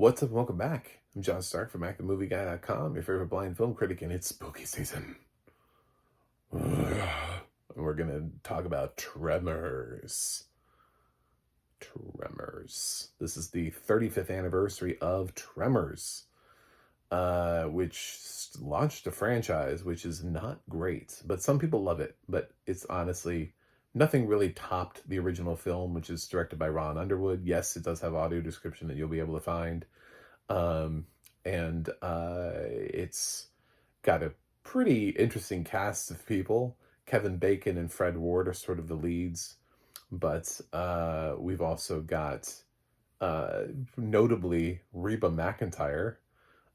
What's up and welcome back. I'm John Stark from ahvemovieguyy.com, your favorite blind film critic, and it's spooky season. And we're going to talk about Tremors. This is the 35th anniversary of Tremors, which launched a franchise, which is not great, but some people love it. But it's honestly, nothing really topped the original film, which is directed by Ron Underwood. Yes, it does have audio description that you'll be able to find. It's got a pretty interesting cast of people. Kevin Bacon and Fred Ward are sort of the leads, but we've also got notably Reba Macintyre,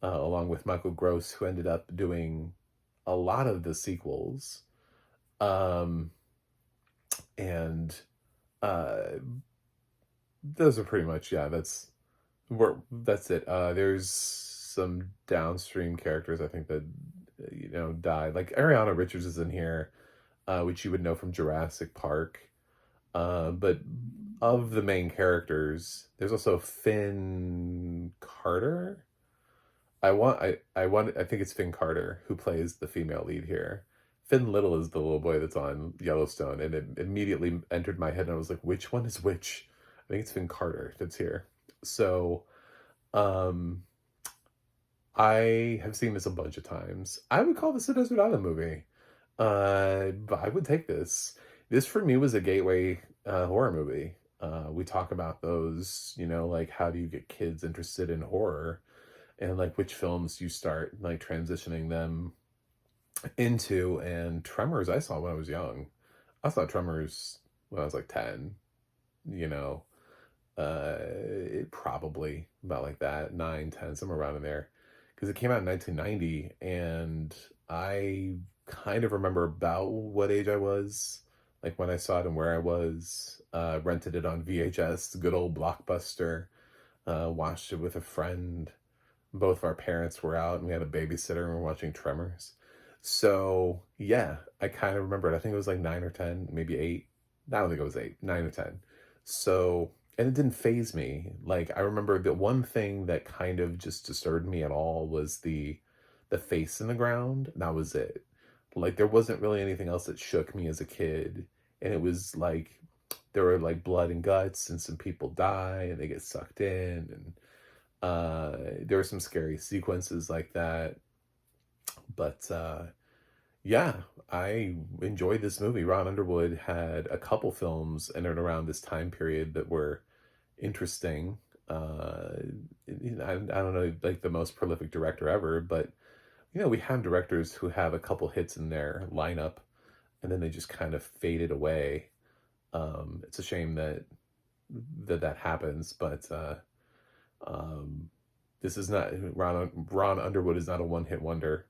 along with Michael Gross, who ended up doing a lot of the sequels. And those are pretty much, yeah, that's it. There's some downstream characters I think that died. Like Ariana Richards is in here, which you would know from Jurassic Park. But of the main characters, there's also Finn Carter. I think it's Finn Carter who plays the female lead here. Finn Little is the little boy that's on Yellowstone, and it immediately entered my head, and I was like, which one is which? I think it's Finn Carter that's here. So, I have seen this a bunch of times. I would call this a Desert Island movie. But I would take this. This for me was a gateway horror movie. We talk about those, like how do you get kids interested in horror, and like which films you start like transitioning them into. And Tremors I saw when I was young. I saw Tremors when I was like 10, probably about like that, 9, 10, somewhere around in there, because it came out in 1990, and I kind of remember about what age I was, like when I saw it and where I was. Rented it on VHS, good old Blockbuster. Watched it with a friend. Both of our parents were out, and we had a babysitter, and we were watching Tremors. So yeah, I kind of remember it. I think it was like 9 or 10, maybe 8. I don't think it was 8, 9 or 10. So, and it didn't faze me. Like, I remember the one thing that kind of just disturbed me at all was the face in the ground. That was it. Like, there wasn't really anything else that shook me as a kid. And it was like, there were like blood and guts, and some people die and they get sucked in. And there were some scary sequences like that. But yeah, I enjoyed this movie. Ron Underwood had a couple films in and around this time period that were interesting. I don't know, like the most prolific director ever, but we have directors who have a couple hits in their lineup, and then they just kind of faded away. It's a shame that happens, but this is not Ron Underwood is not a one-hit wonder.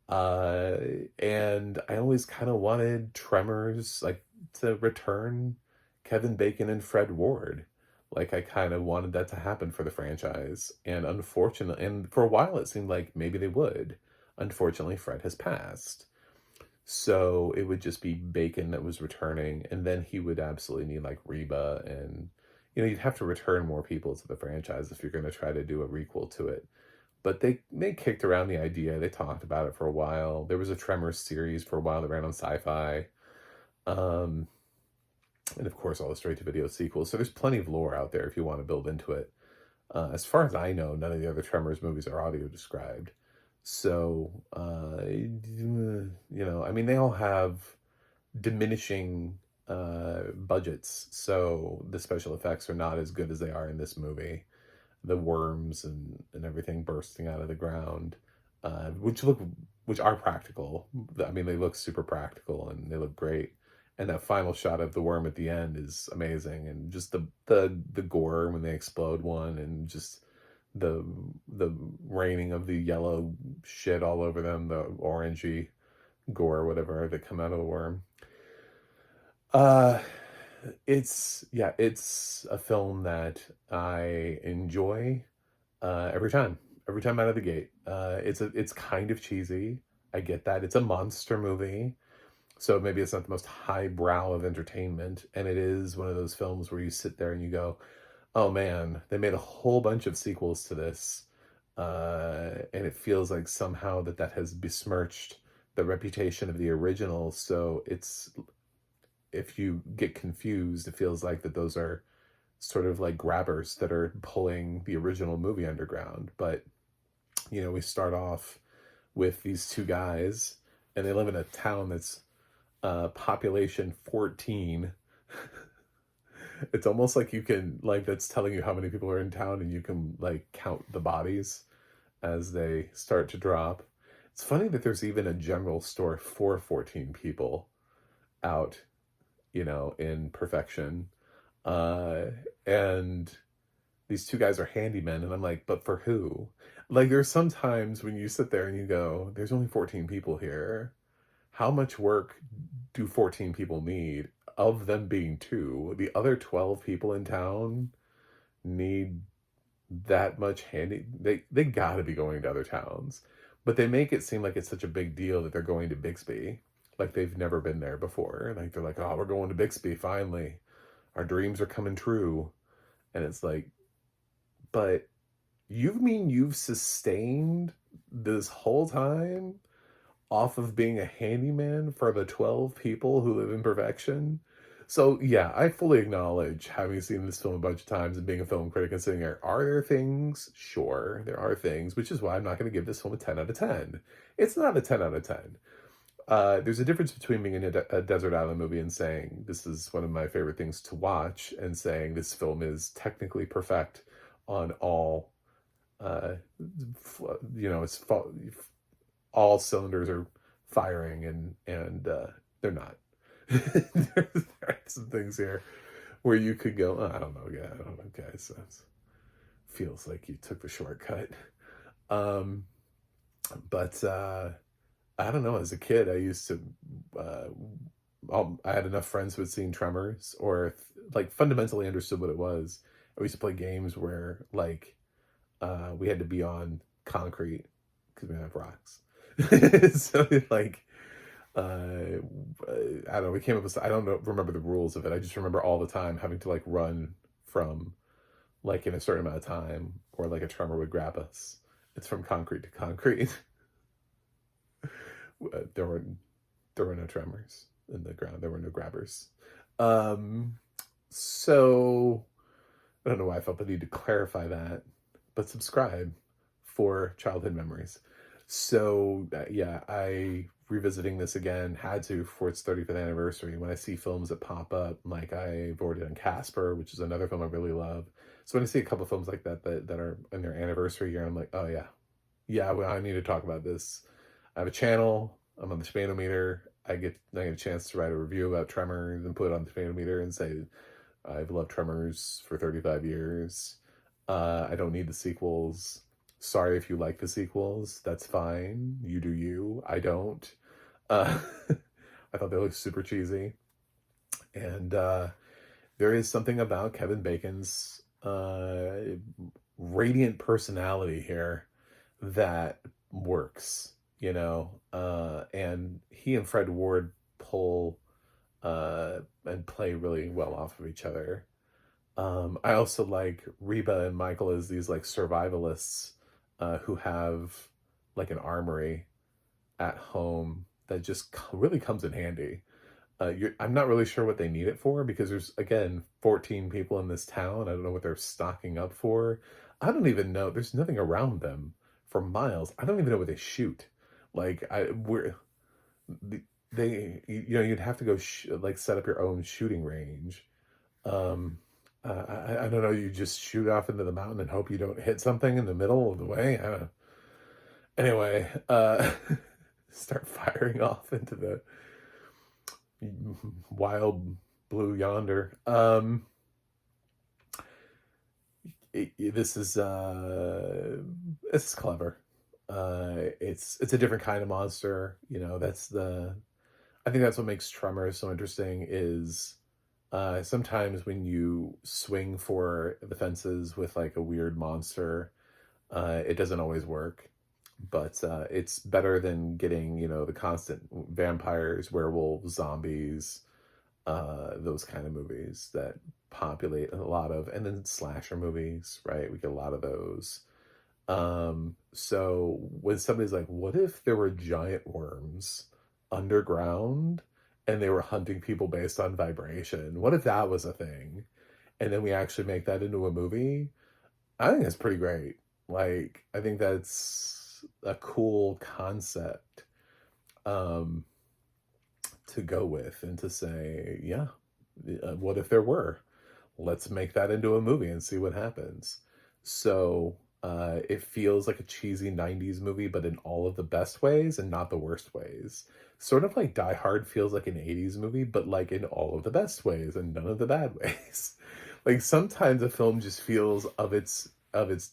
And I always kind of wanted Tremors, like, to return Kevin Bacon and Fred Ward. Like, I kind of wanted that to happen for the franchise. And unfortunately, and for a while it seemed like maybe they would. Unfortunately, Fred has passed. So it would just be Bacon that was returning, and then he would absolutely need like Reba, and you'd have to return more people to the franchise if you're going to try to do a requel to it. But they kicked around the idea. They talked about it for a while. There was a Tremors series for a while that ran on Sci-Fi. And of course, all the straight-to-video sequels. So there's plenty of lore out there if you want to build into it. As far as I know, none of the other Tremors movies are audio described. So, I mean, they all have diminishing budgets. So the special effects are not as good as they are in this movie. The worms and everything bursting out of the ground, which are practical. I mean, they look super practical and they look great. And that final shot of the worm at the end is amazing. And just the gore when they explode one, and just the raining of the yellow shit all over them, the orangey gore or whatever that come out of the worm. It's a film that I enjoy every time out of the gate. It's kind of cheesy. I get that. It's a monster movie, so maybe it's not the most highbrow of entertainment, and it is one of those films where you sit there and you go, Oh man, they made a whole bunch of sequels to this. And it feels like somehow that has besmirched the reputation of the original. So it's, if you get confused, it feels like that those are sort of like grabbers that are pulling the original movie underground. But, we start off with these two guys, and they live in a town that's population 14. It's almost like you can, like, that's telling you how many people are in town, and you can like count the bodies as they start to drop. It's funny that there's even a general store for 14 people out, in Perfection. Uh, and these two guys are handymen, and I'm like, but for who? Like, there's sometimes when you sit there and you go, there's only 14 people here. How much work do 14 people need? Of them being two, the other 12 people in town need that much handy. They gotta be going to other towns. But they make it seem like it's such a big deal that they're going to Bixby. Like they've never been there before. Like they're like, oh, we're going to Bixby finally. Our dreams are coming true. And it's like, but you mean you've sustained this whole time off of being a handyman for the 12 people who live in Perfection? So yeah, I fully acknowledge, having seen this film a bunch of times and being a film critic and sitting there, are there things? Sure, there are things, which is why I'm not going to give this film a 10 out of 10. It's not a 10 out of 10. There's a difference between being in a Desert Island movie and saying, this is one of my favorite things to watch, and saying this film is technically perfect on all, it's all cylinders are firing, and they're not. There are some things here where you could go, oh, I don't know, yeah, I don't know, guys. That feels like you took the shortcut. Um, but I don't know. As a kid, I used to. Uh, I had enough friends who had seen Tremors, or like fundamentally understood what it was. I used to play games where like we had to be on concrete because we didn't have rocks. So like I don't know. We came up with, I don't know, remember the rules of it. I just remember all the time having to like run from like in a certain amount of time, or like a tremor would grab us. It's from concrete to concrete. There were no tremors in the ground. There were no grabbers. Um, so I don't know why I felt the need to clarify that, but subscribe for childhood memories. So yeah, I revisiting this again, had to, for its 35th anniversary. When I see films that pop up, like I've already done Casper, which is another film I really love. So when I see a couple films like that are in their anniversary year, I'm like, oh yeah, well, I need to talk about this. I have a channel. I'm on the Spanometer. I get a chance to write a review about Tremors and put it on the Spanometer and say I've loved Tremors for 35 years. I don't need the sequels. Sorry if you like the sequels. That's fine. You do you. I don't. Uh, I thought they looked super cheesy. And there is something about Kevin Bacon's radiant personality here that works, and he and Fred Ward pull and play really well off of each other. I also like Reba and Michael as these like survivalists who have like an armory at home that just really comes in handy. I'm not really sure what they need it for, because there's, again, 14 people in this town. I don't know what they're stocking up for. I don't even know. There's nothing around them for miles. I don't even know what they shoot. Like, you'd have to go like set up your own shooting range. I don't know. You just shoot off into the mountain and hope you don't hit something in the middle of the way. I don't know. Anyway, start firing off into the wild blue yonder. This is clever. It's a different kind of monster. I think that's what makes Tremors so interesting, is sometimes when you swing for the fences with like a weird monster, it doesn't always work. But it's better than getting, the constant vampires, werewolves, zombies, those kind of movies that populate a lot of, and then slasher movies, right? We get a lot of those. So when somebody's like, what if there were giant worms underground and they were hunting people based on vibration? What if that was a thing? And then we actually make that into a movie? I think that's pretty great. Like, I think that's a cool concept um, to go with and to say, yeah, what if there were? Let's make that into a movie and see what happens. So it feels like a cheesy 90s movie, but in all of the best ways and not the worst ways. Sort of like Die Hard feels like an 80s movie, but like in all of the best ways and none of the bad ways. Like sometimes a film just feels of its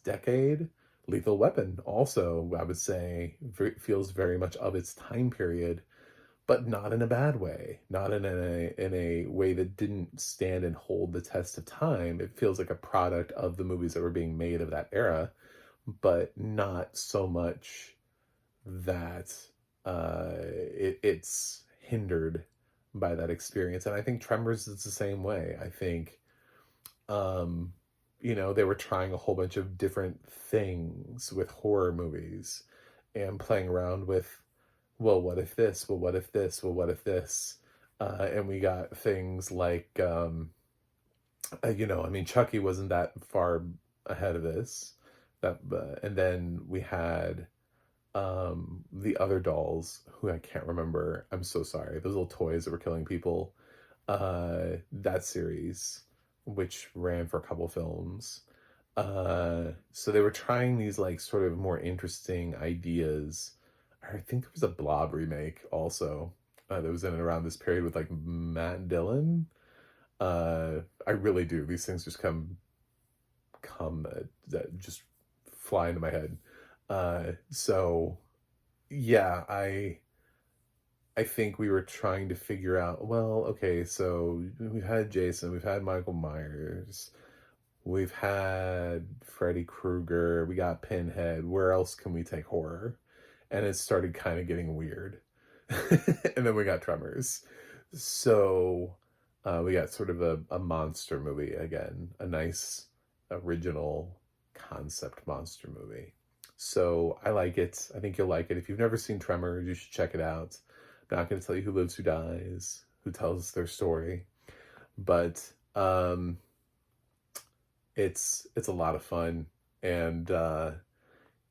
decade. Lethal Weapon also, I would say, feels very much of its time period, but not in a bad way, not in a way that didn't stand and hold the test of time. It feels like a product of the movies that were being made of that era, but not so much that it's hindered by that experience. And I think Tremors is the same way. I think, um, they were trying a whole bunch of different things with horror movies and playing around with, well, what if this? Well, what if this? Well, what if this? And we got things like, I mean, Chucky wasn't that far ahead of this. And then we had the other dolls who I can't remember. I'm so sorry. Those little toys that were killing people. That series, which ran for a couple films. So they were trying these like sort of more interesting ideas. I think there was a Blob remake also that was in and around this period with like Matt Dillon. I really do. These things just that just fly into my head. So yeah, I think we were trying to figure out, well, okay, so we've had Jason, we've had Michael Myers, we've had Freddy Krueger, we got Pinhead, where else can we take horror? And it started kind of getting weird. And then we got Tremors. So we got sort of a monster movie again, a nice original concept monster movie. So I like it. I think you'll like it. If you've never seen Tremors, you should check it out. I'm not going to tell you who lives, who dies, who tells their story, but it's a lot of fun, and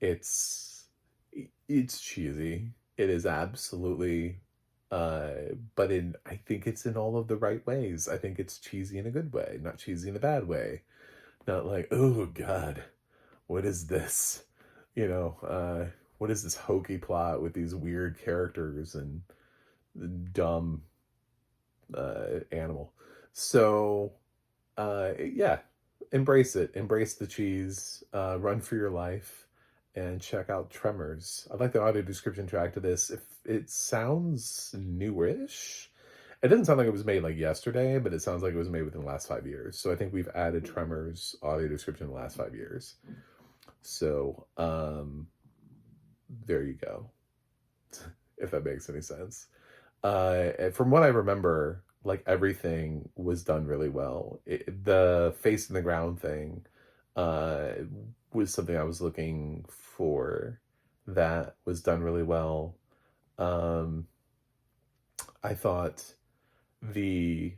it's it's cheesy. It is absolutely, but I think it's in all of the right ways. I think it's cheesy in a good way, not cheesy in a bad way. Not like, oh God, what is this? What is this hokey plot with these weird characters and the dumb animal? So, yeah, embrace it. Embrace the cheese. Run for your life and check out Tremors. I like the audio description track to this. If it sounds newish, it doesn't sound like it was made like yesterday, but it sounds like it was made within the last 5 years. So I think we've added Tremors audio description in the last 5 years. So, there you go. If that makes any sense. And from what I remember, like everything was done really well. The face in the ground thing, uh, was something I was looking for. That was done really well. Um, I thought the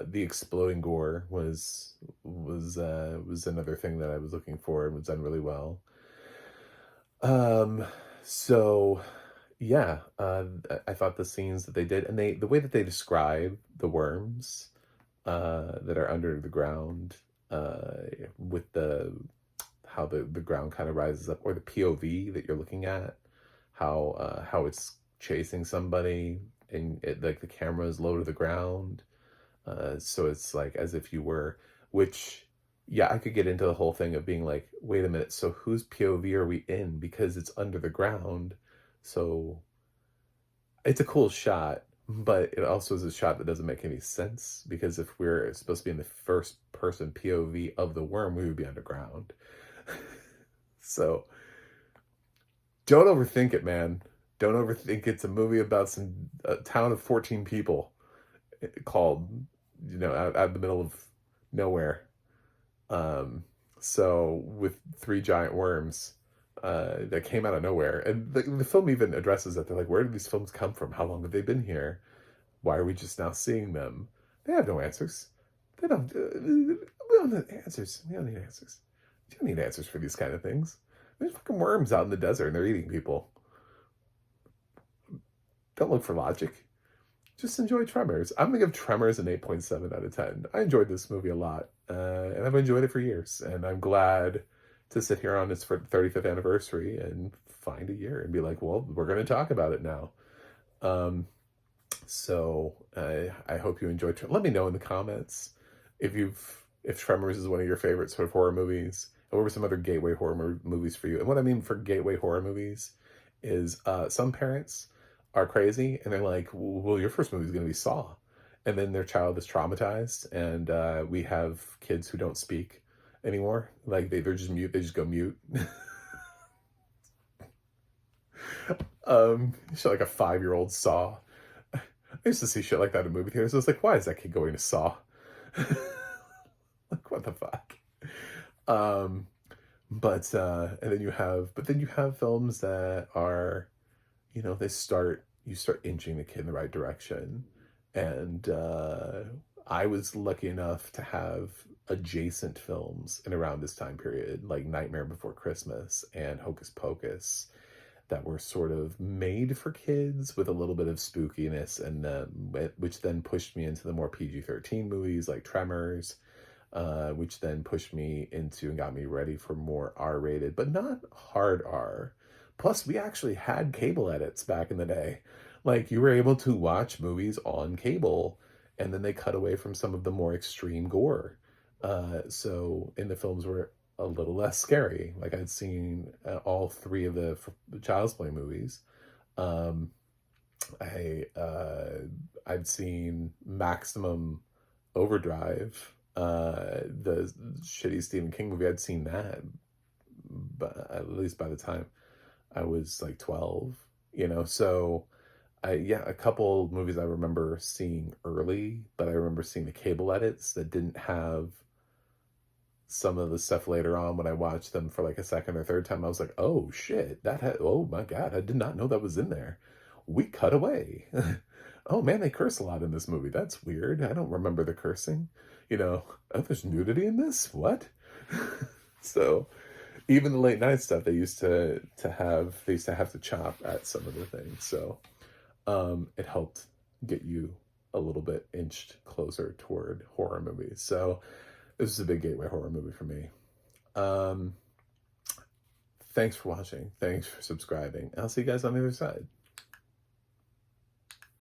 the exploding gore was another thing that I was looking for and was done really well. Um, so yeah, I thought the scenes that they did, and the way that they describe the worms that are under the ground, with the how the ground kind of rises up, or the POV that you're looking at, how it's chasing somebody, and like the camera is low to the ground, so it's like as if you were, which, yeah, I could get into the whole thing of being like, wait a minute, so whose POV are we in? Because it's under the ground. So it's a cool shot, but it also is a shot that doesn't make any sense, because if we're supposed to be in the first person POV of the worm, we would be underground. So don't overthink it, man. Don't overthink it's a movie about a town of 14 people. called, out in the middle of nowhere. Um, so with three giant worms that came out of nowhere. And the film even addresses that. They're like, where did these films come from? How long have they been here? Why are we just now seeing them? They have no answers. They don't. We don't need answers. We don't need answers. You don't need answers for these kind of things. There's fucking worms out in the desert and they're eating people. Don't look for logic. Just enjoy Tremors. I'm going to give Tremors an 8.7 out of 10. I enjoyed this movie a lot, and I've enjoyed it for years. And I'm glad to sit here on its 35th anniversary and find a year and be like, well, we're going to talk about it now. So I hope you enjoyed. Let me know in the comments if Tremors is one of your favorite sort of horror movies. And what were some other gateway horror movies for you? And what I mean for gateway horror movies is some parents are crazy and they're like, well, your first movie is going to be Saw. And then their child is traumatized. And we have kids who don't speak anymore. Like they're just mute. They just go mute. Shit like a 5-year-old Saw. I used to see shit like that in movie theaters. I was like, why is that kid going to Saw? Like, what the fuck? And then you have films that are, you start inching the kid in the right direction. And I was lucky enough to have adjacent films in around this time period, like Nightmare Before Christmas and Hocus Pocus, that were sort of made for kids with a little bit of spookiness, and which then pushed me into the more PG-13 movies like Tremors, which then pushed me into and got me ready for more R-rated, but not hard R. Plus, we actually had cable edits back in the day. Like, you were able to watch movies on cable, and then they cut away from some of the more extreme gore. So, and the films were a little less scary. Like, I'd seen all three of the Child's Play movies. I'd seen Maximum Overdrive, the shitty Stephen King movie. I'd seen that, but at least by the time I was like 12, so a couple movies I remember seeing early, but I remember seeing the cable edits that didn't have some of the stuff later on. When I watched them for like a second or third time, I was like, oh shit, oh my God, I did not know that was in there. We cut away. Oh man, they curse a lot in this movie. That's weird. I don't remember the cursing. Oh, there's nudity in this? What? So even the late night stuff, they used to have to chop at some of the things. So it helped get you a little bit inched closer toward horror movies. So this is a big gateway horror movie for me. Thanks for watching. Thanks for subscribing. I'll see you guys on the other side.